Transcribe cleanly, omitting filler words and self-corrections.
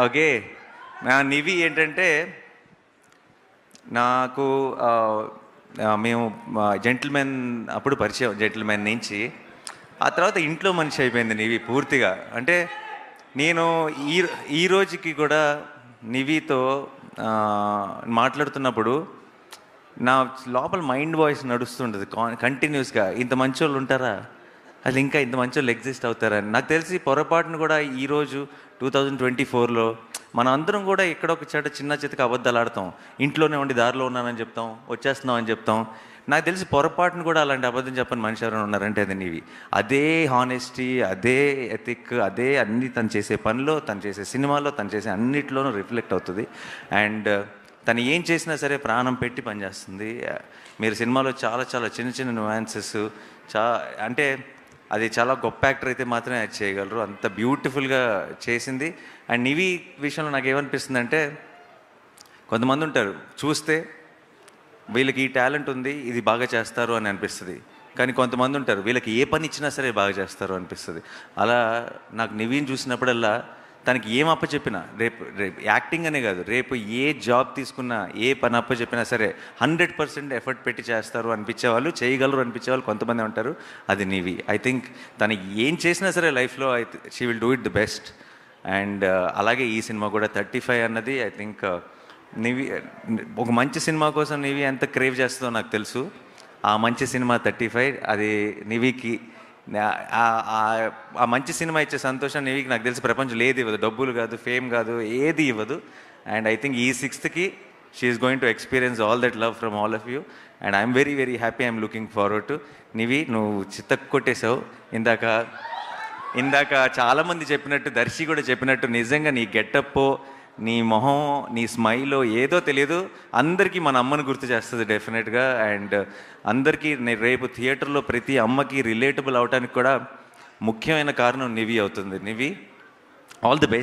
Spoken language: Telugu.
ఓకే. నా నివి ఏంటంటే నాకు మేము జెంటిల్మెన్ అప్పుడు పరిచయం, జెంటిల్మెన్ నుంచి ఆ తర్వాత ఇంట్లో మనిషి అయిపోయింది నివి పూర్తిగా. అంటే నేను ఈ ఈ రోజుకి కూడా నివితో మాట్లాడుతున్నప్పుడు నా లోపల మైండ్ వాయిస్ నడుస్తుంటుంది కంటిన్యూస్గా, ఇంత మంచోళ్ళు ఉంటారా, అసలు ఇంకా ఇంత మంచోళ్ళు ఎగ్జిస్ట్ అవుతారని. నాకు తెలిసి పొరపాటును కూడా ఈరోజు 2024లో మనం అందరం కూడా ఎక్కడొక చోట చిన్న చితక అబద్ధాలు ఆడతాం. ఇంట్లోనే ఉండి దారిలో ఉన్నానని చెప్తాం, వచ్చేస్తున్నాం అని చెప్తాం. నాకు తెలిసి పొరపాటును కూడా అలాంటి అబద్ధం చెప్పని మనిషి ఎవరైనా ఉన్నారంటే అది నీవి. అదే హానెస్టీ, అదే ఎథిక్, అదే అన్ని తను చేసే పనిలో, తను చేసే సినిమాలో, తను చేసే అన్నిట్లోనూ రిఫ్లెక్ట్ అవుతుంది. అండ్ తను ఏం చేసినా సరే ప్రాణం పెట్టి పనిచేస్తుంది. మీరు సినిమాలో చాలా చాలా చిన్న చిన్న న్యూయాన్సెస్ అంటే అది చాలా గొప్ప యాక్టర్ అయితే మాత్రమే అది చేయగలరు. అంత బ్యూటిఫుల్గా చేసింది. అండ్ నివి విషయంలో నాకు ఏమనిపిస్తుంది అంటే, కొంతమంది ఉంటారు చూస్తే వీళ్ళకి ఈ టాలెంట్ ఉంది, ఇది బాగా చేస్తారు అని అనిపిస్తుంది. కానీ కొంతమంది ఉంటారు వీళ్ళకి ఏ పని ఇచ్చినా సరే బాగా చేస్తారు అనిపిస్తుంది. అలా నాకు నివిని చూసినప్పుడల్లా తనకి ఏం అప్పచెప్పినా, రేపు యాక్టింగ్ అనే కాదు, రేపు ఏ జాబ్ తీసుకున్నా, ఏ పని అప్పచెప్పినా సరే 100% ఎఫర్ట్ పెట్టి చేస్తారు అనిపించేవాళ్ళు, చేయగలరు అనిపించేవాళ్ళు కొంతమంది ఉంటారు. అది నివి. ఐ థింక్ తను ఏం చేసినా సరే లైఫ్లో she will do it the best. And అలాగే ఈ సినిమా కూడా 35 అన్నది ఐ థింక్ నివి ఒక మంచి సినిమా కోసం నివి ఎంత క్రేవ్ చేస్తుందో నాకు తెలుసు. ఆ మంచి సినిమా 35 అది నివికి ఆ మంచి సినిమా ఇచ్చే సంతోషం నివికి నాకు తెలిసి ప్రపంచంలో ఏది ఇవ్వదు. డబ్బులు కాదు, ఫేమ్ కాదు, ఏది ఇవ్వదు. అండ్ ఐ థింక్ ఈ 6th she is going to experience all that love from all of you. And I'm very very happy, I'm looking forward to. Nivi, నువ్వు చిత్తకు కొట్టేశావు. ఇందాక చాలామంది చెప్పినట్టు, దర్శి కూడా చెప్పినట్టు, నిజంగా నీ గెటప్పో, నీ మొహం, నీ స్మైలో ఏదో తెలియదు, అందరికీ మన అమ్మను గుర్తు చేస్తుంది డెఫినెట్గా. అండ్ అందరికీ రేపు థియేటర్లో ప్రతి అమ్మకి రిలేటబుల్ అవడానికి కూడా ముఖ్యమైన కారణం నివి అవుతుంది. నివి, ఆల్ ది బెస్ట్.